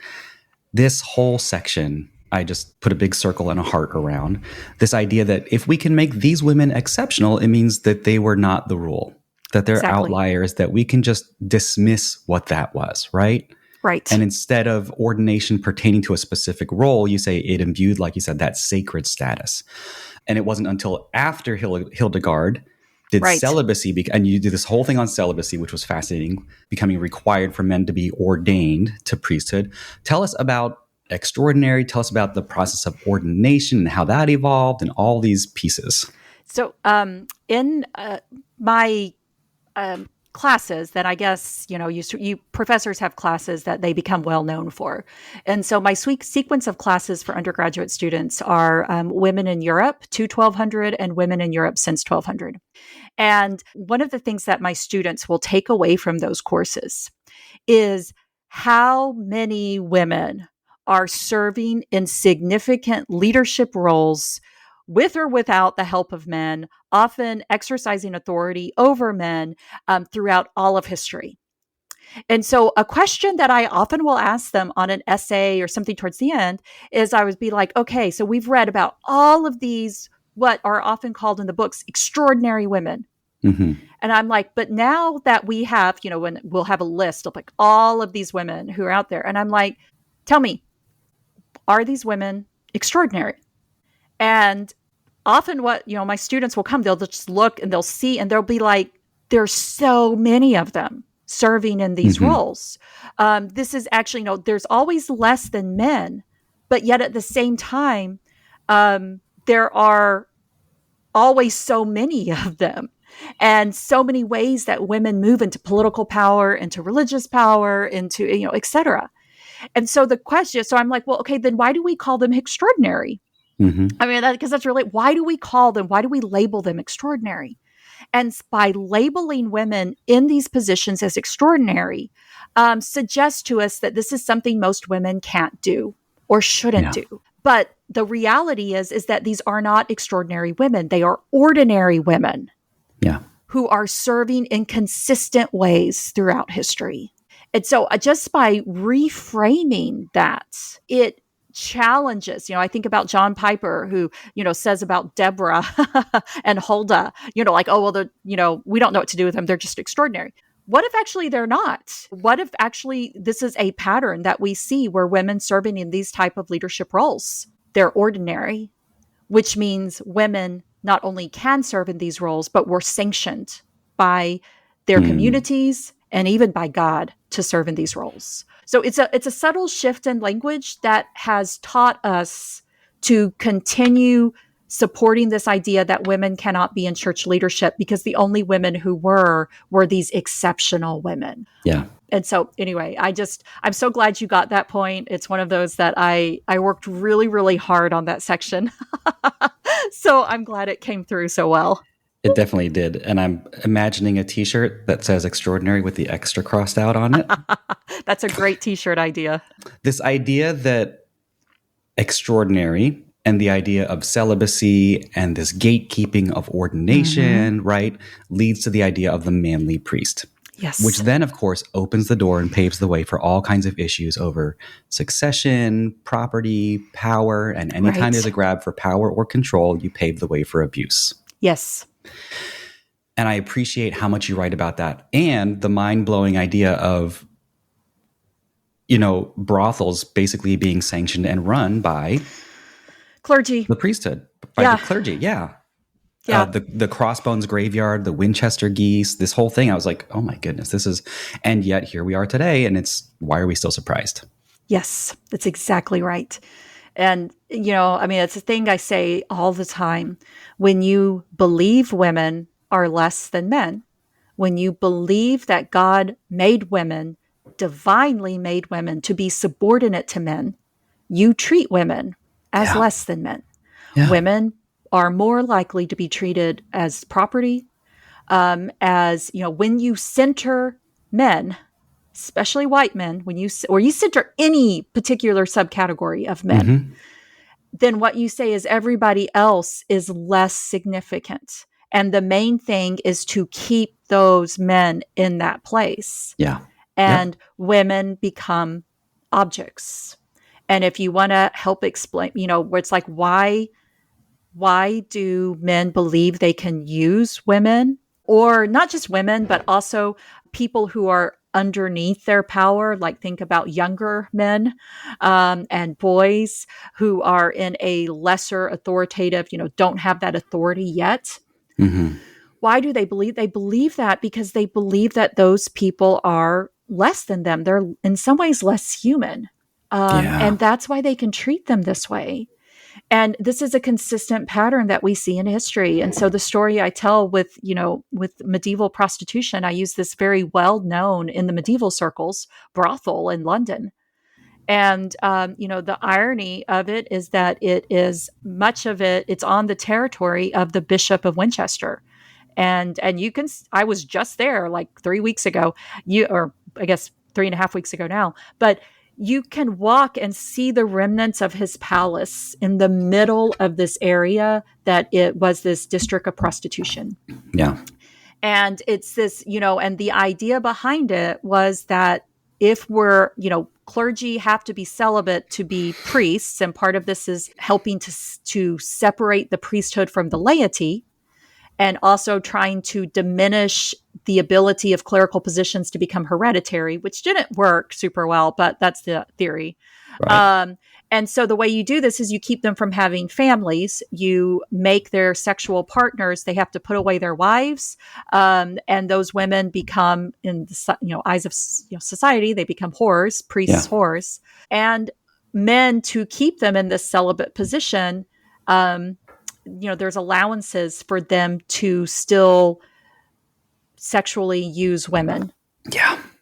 Speaker 2: This whole section, I just put a big circle and a heart around this idea that if we can make these women exceptional, it means that they were not the rule, that they're
Speaker 1: Exactly.
Speaker 2: outliers, that we can just dismiss what that was, right?
Speaker 1: Right.
Speaker 2: And instead of ordination pertaining to a specific role, you say it imbued, like you said, that sacred status. And it wasn't until after Hildegard did
Speaker 1: Right.
Speaker 2: celibacy, and you do this whole thing on celibacy, which was fascinating, becoming required for men to be ordained to priesthood. Tell us about extraordinary. Tell us about the process of ordination and how that evolved and all these pieces.
Speaker 1: So in my classes that I guess, you professors have classes that they become well known for. And so my sequence of classes for undergraduate students are women in Europe to 1200 and women in Europe since 1200. And one of the things that my students will take away from those courses is how many women are serving in significant leadership roles with or without the help of men, often exercising authority over men throughout all of history. And so a question that I often will ask them on an essay or something towards the end is I would be like, okay, so we've read about all of these, what are often called in the books, extraordinary women.
Speaker 2: Mm-hmm.
Speaker 1: And I'm like, but now that we have, when we'll have a list of like all of these women who are out there. And I'm like, tell me, are these women extraordinary? And often what, my students will come, they'll just look and they'll see, and they'll be like, there's so many of them serving in these roles. This is actually, there's always less than men, but yet at the same time, there are always so many of them. And so many ways that women move into political power, into religious power, into, et cetera. And so the question, so I'm like, well, okay, then why do we call them extraordinary?
Speaker 2: Mm-hmm.
Speaker 1: I mean, because that's really, why do we label them extraordinary? And by labeling women in these positions as extraordinary, suggests to us that this is something most women can't do or shouldn't do. But the reality is that these are not extraordinary women. They are ordinary women.
Speaker 2: Yeah.
Speaker 1: Who are serving in consistent ways throughout history. And so just by reframing that, it challenges, I think about John Piper, who, says about Deborah and Huldah, like, oh, well, we don't know what to do with them. They're just extraordinary. What if actually they're not? What if actually this is a pattern that we see where women serving in these type of leadership roles, they're ordinary, which means women not only can serve in these roles, but were sanctioned by their communities and even by God to serve in these roles. So it's a subtle shift in language that has taught us to continue supporting this idea that women cannot be in church leadership because the only women who were these exceptional women.
Speaker 2: Yeah.
Speaker 1: And so anyway, I'm so glad you got that point. It's one of those that I worked really, really hard on that section. So I'm glad it came through so well.
Speaker 2: It definitely did. And I'm imagining a t-shirt that says extraordinary with the extra crossed out on it.
Speaker 1: That's a great t-shirt idea.
Speaker 2: This idea that extraordinary and the idea of celibacy and this gatekeeping of ordination, right, leads to the idea of the manly priest.
Speaker 1: Yes.
Speaker 2: Which then, of course, opens the door and paves the way for all kinds of issues over succession, property, power, and anytime there's a grab for power or control, you pave the way for abuse.
Speaker 1: Yes.
Speaker 2: And I appreciate how much you write about that and the mind-blowing idea of, brothels basically being sanctioned and run by
Speaker 1: clergy,
Speaker 2: the priesthood, by the clergy. Yeah.
Speaker 1: Yeah.
Speaker 2: The Crossbones graveyard, the Winchester geese, this whole thing. I was like, oh my goodness, and yet here we are today. And why are we still surprised?
Speaker 1: Yes, that's exactly right. And, it's a thing I say all the time. When you believe women are less than men, when you believe that God made women, divinely made women to be subordinate to men, you treat women as less than men. Yeah. Women are more likely to be treated as property, as, when you center men, especially white men, or you center any particular subcategory of men,
Speaker 2: Mm-hmm.
Speaker 1: then what you say is everybody else is less significant. And the main thing is to keep those men in that place.
Speaker 2: Yeah. Yep.
Speaker 1: And women become objects. And if you want to help explain, where it's like, why do men believe they can use women, or not just women, but also people who are underneath their power? Like, think about younger men and boys who are in a lesser authoritative, don't have that authority yet.
Speaker 2: Mm-hmm.
Speaker 1: Why do they believe? They believe that because they believe that those people are less than them. They're in some ways less human.
Speaker 2: Yeah.
Speaker 1: And that's why they can treat them this way. And this is a consistent pattern that we see in history. And so the story I tell with medieval prostitution, I use this very well known in the medieval circles brothel in London. And, the irony of it is that it's on the territory of the Bishop of Winchester. And I was just there like 3 weeks ago, or I guess 3.5 weeks ago now, but you can walk and see the remnants of his palace in the middle of this area that it was this district of prostitution.
Speaker 2: Yeah.
Speaker 1: And it's this, and the idea behind it was that if we're, clergy have to be celibate to be priests, and part of this is helping to separate the priesthood from the laity, and also trying to diminish the ability of clerical positions to become hereditary, which didn't work super well, but that's the theory.
Speaker 2: Right.
Speaker 1: And so the way you do this is you keep them from having families. You make their sexual partners, they have to put away their wives. And those women become, in the eyes of society, they become whores, priests, whores. And men, to keep them in this celibate position, there's allowances for them to still sexually use women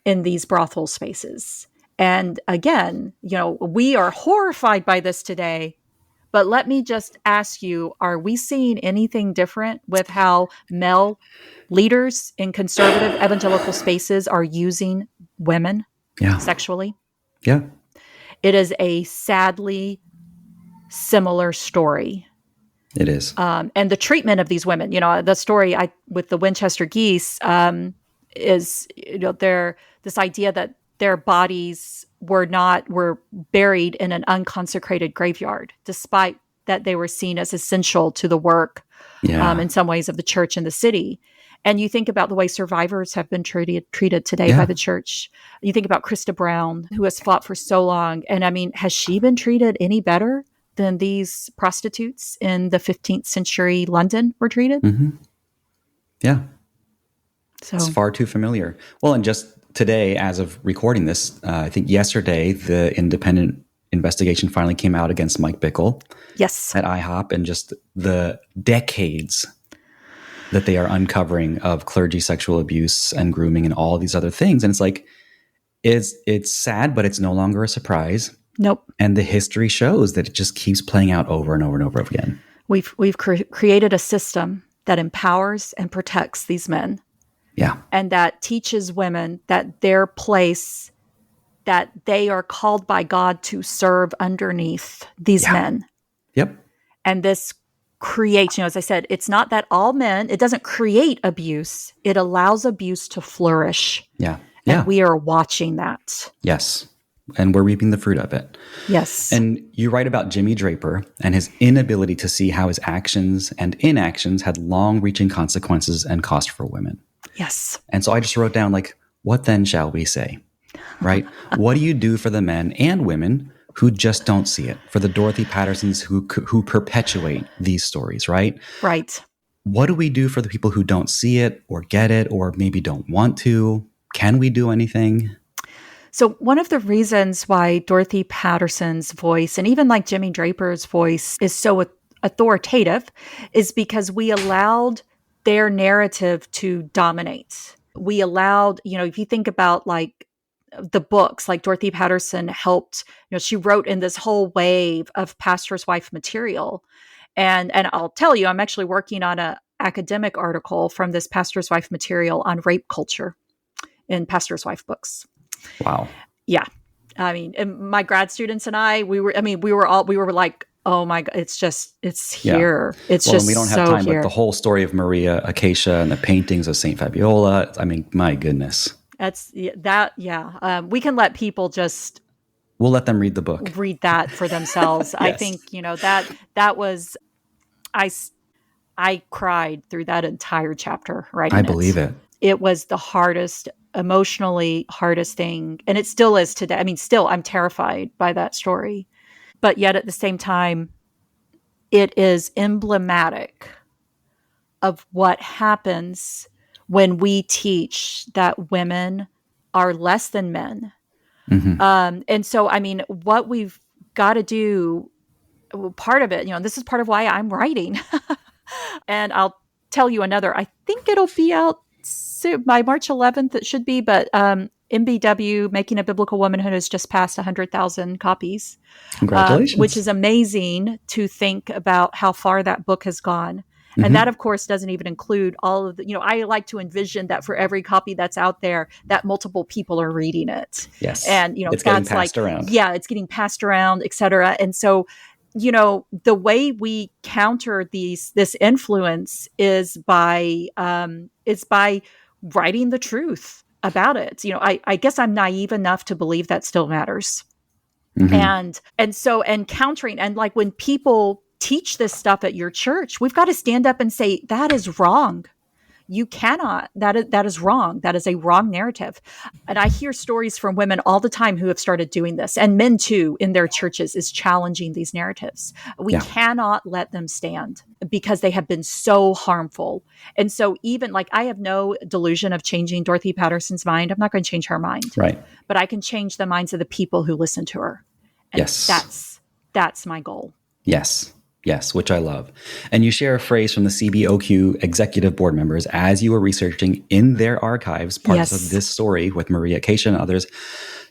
Speaker 1: in these brothel spaces. And again, we are horrified by this today, but let me just ask you, are we seeing anything different with how male leaders in conservative evangelical spaces are using women sexually?
Speaker 2: Yeah.
Speaker 1: It is a sadly similar story.
Speaker 2: It is.
Speaker 1: And the treatment of these women, the story with the Winchester geese is, this idea that their bodies were buried in an unconsecrated graveyard, despite that they were seen as essential to the work, in some ways, of the church and the city. And you think about the way survivors have been treated today by the church. You think about Krista Brown, who has fought for so long. And I mean, has she been treated any better than these prostitutes in the 15th century London were treated?
Speaker 2: Mm-hmm. Yeah.
Speaker 1: So
Speaker 2: it's far too familiar. Well, and just today, as of recording this, I think yesterday, the independent investigation finally came out against Mike Bickle.
Speaker 1: Yes.
Speaker 2: At IHOP, and just the decades that they are uncovering of clergy sexual abuse and grooming and all these other things. And it's like, it's sad, but it's no longer a surprise.
Speaker 1: Nope.
Speaker 2: And the history shows that it just keeps playing out over and over and over again.
Speaker 1: We've created a system that empowers and protects these men.
Speaker 2: Yeah.
Speaker 1: And that teaches women that their place, that they are called by God to serve underneath these men.
Speaker 2: Yep.
Speaker 1: And this creates, as I said, it's not that all men, it doesn't create abuse. It allows abuse to flourish.
Speaker 2: Yeah.
Speaker 1: And we are watching that.
Speaker 2: Yes. And we're reaping the fruit of it.
Speaker 1: Yes.
Speaker 2: And you write about Jimmy Draper and his inability to see how his actions and inactions had long-reaching consequences and cost for women.
Speaker 1: Yes.
Speaker 2: And so I just wrote down, like, what then shall we say? Right? What do you do for the men and women who just don't see it? For the Dorothy Pattersons who perpetuate these stories, right?
Speaker 1: Right.
Speaker 2: What do we do for the people who don't see it or get it or maybe don't want to? Can we do anything?
Speaker 1: So one of the reasons why Dorothy Patterson's voice, and even like Jimmy Draper's voice, is so authoritative is because we allowed their narrative to dominate. We allowed, if you think about like the books, like Dorothy Patterson helped, she wrote in this whole wave of pastor's wife material. And I'll tell you, I'm actually working on a academic article from this pastor's wife material on rape culture in pastor's wife books.
Speaker 2: Wow.
Speaker 1: Yeah. I mean, and my grad students and we were like, oh my God, it's here. It's
Speaker 2: well,
Speaker 1: just
Speaker 2: and we don't have time, but the whole story of Maria Acacia and the paintings of Saint Fabiola, I mean, my goodness.
Speaker 1: We can let people just...
Speaker 2: We'll let them read the book.
Speaker 1: Read that for themselves. Yes. I think, that was... I cried through that entire chapter writing it.
Speaker 2: I believe it.
Speaker 1: It was the emotionally hardest thing. And it still is today. I mean, still, I'm terrified by that story. But yet at the same time, it is emblematic of what happens when we teach that women are less than men. Mm-hmm. And so, I mean, what we've got to do, part of it, this is part of why I'm writing. And I'll tell you another. I think it'll be out by March 11th. It should be, but MBW, Making a Biblical Womanhood, has just passed 100,000 copies.
Speaker 2: Congratulations.
Speaker 1: Which is amazing to think about how far that book has gone. Mm-hmm. And that, of course, doesn't even include all of the, I like to envision that for every copy that's out there, that multiple people are reading it.
Speaker 2: Yes.
Speaker 1: And,
Speaker 2: it's getting passed around.
Speaker 1: Yeah, it's getting passed around, et cetera. And so, the way we counter this influence is by writing the truth about it. I guess I'm naive enough to believe that still matters. Mm-hmm. And countering, and like when people teach this stuff at your church, we've got to stand up and say, that is wrong. You cannot, that is wrong. That is a wrong narrative. And I hear stories from women all the time who have started doing this, and men too, in their churches, is challenging these narratives. We cannot let them stand because they have been so harmful. And so even I have no delusion of changing Dorothy Patterson's mind. I'm not going to change her mind.
Speaker 2: Right.
Speaker 1: But I can change the minds of the people who listen to her. And
Speaker 2: yes.
Speaker 1: That's my goal.
Speaker 2: Yes, which I love. And you share a phrase from the CBOQ executive board members as you were researching in their archives parts of this story with Maria Acacia and others,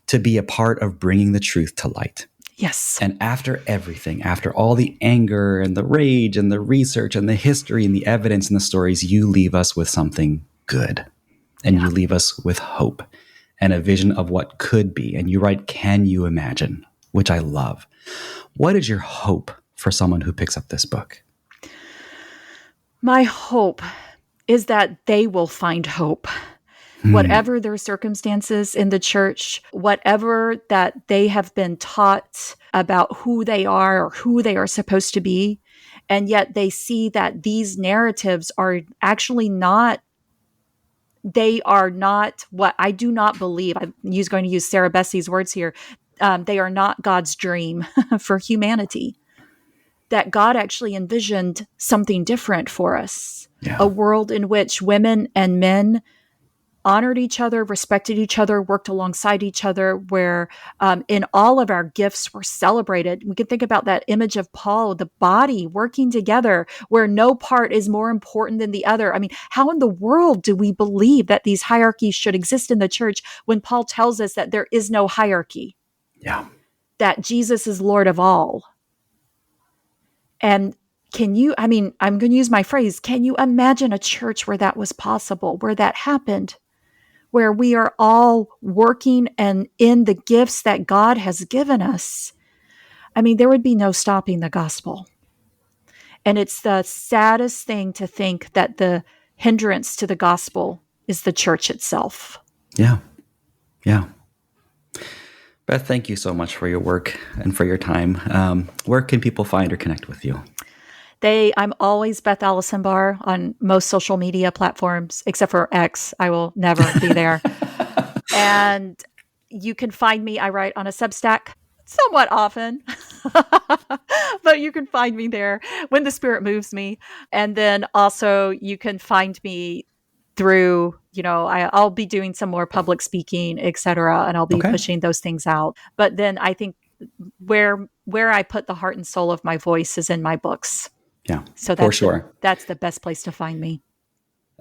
Speaker 2: to be a part of bringing the truth to light.
Speaker 1: Yes.
Speaker 2: And after everything, after all the anger and the rage and the research and the history and the evidence and the stories, you leave us with something good. And you leave us with hope and a vision of what could be. And you write, "Can you imagine?" which I love. What is your hope for someone who picks up this book?
Speaker 1: My hope is that they will find hope. Whatever their circumstances in the church, whatever that they have been taught about who they are or who they are supposed to be, and yet they see that these narratives are actually not, they are not what I do not believe. I'm going to use Sarah Bessey's words here. They are not God's dream for humanity. That God actually envisioned something different for us. Yeah. A world in which women and men honored each other, respected each other, worked alongside each other, where in all of our gifts were celebrated. We can think about that image of Paul, the body working together, where no part is more important than the other. I mean, how in the world do we believe that these hierarchies should exist in the church when Paul tells us that there is no hierarchy?
Speaker 2: Yeah.
Speaker 1: That Jesus is Lord of all. And I'm going to use my phrase, can you imagine a church where that was possible, where that happened, where we are all working and in the gifts that God has given us? I mean, there would be no stopping the gospel. And it's the saddest thing to think that the hindrance to the gospel is the church itself.
Speaker 2: Yeah. Beth, thank you so much for your work and for your time. Where can people find or connect with you?
Speaker 1: I'm always Beth Allison Barr on most social media platforms, except for X. I will never be there. And you can find me, I write on a Substack somewhat often, but you can find me there when the Spirit moves me. And then also you can find me through, I'll be doing some more public speaking, et cetera, and I'll be pushing those things out. But then I think where I put the heart and soul of my voice is in my books.
Speaker 2: Yeah,
Speaker 1: so
Speaker 2: for sure.
Speaker 1: That's the best place to find me.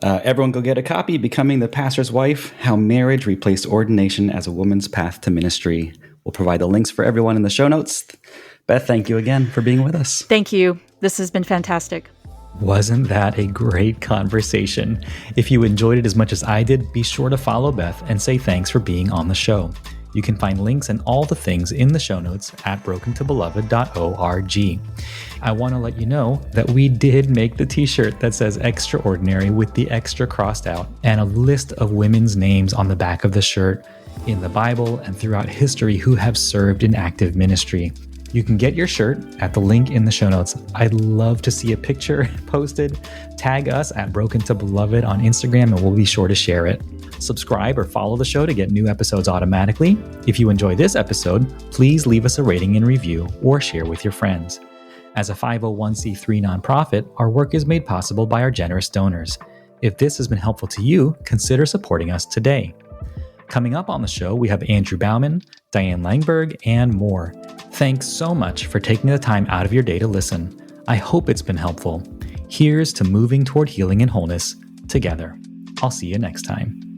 Speaker 2: Everyone go get a copy, Becoming the Pastor's Wife, How Marriage Replaced Ordination as a Woman's Path to Ministry. We'll provide the links for everyone in the show notes. Beth, thank you again for being with us.
Speaker 1: Thank you. This has been fantastic.
Speaker 2: Wasn't that a great conversation? If you enjoyed it as much as I did, be sure to follow Beth and say thanks for being on the show. You can find links and all the things in the show notes at brokentobeloved.org. I want to let you know that we did make the t-shirt that says extraordinary with the extra crossed out and a list of women's names on the back of the shirt in the Bible and throughout history who have served in active ministry. You can get your shirt at the link in the show notes. I'd love to see a picture posted. Tag us at Broken to Beloved on Instagram and we'll be sure to share it. Subscribe or follow the show to get new episodes automatically. If you enjoy this episode, please leave us a rating and review or share with your friends. As a 501c3 nonprofit, our work is made possible by our generous donors. If this has been helpful to you, consider supporting us today. Coming up on the show, we have Andrew Bauman, Diane Langberg, and more. Thanks so much for taking the time out of your day to listen. I hope it's been helpful. Here's to moving toward healing and wholeness together. I'll see you next time.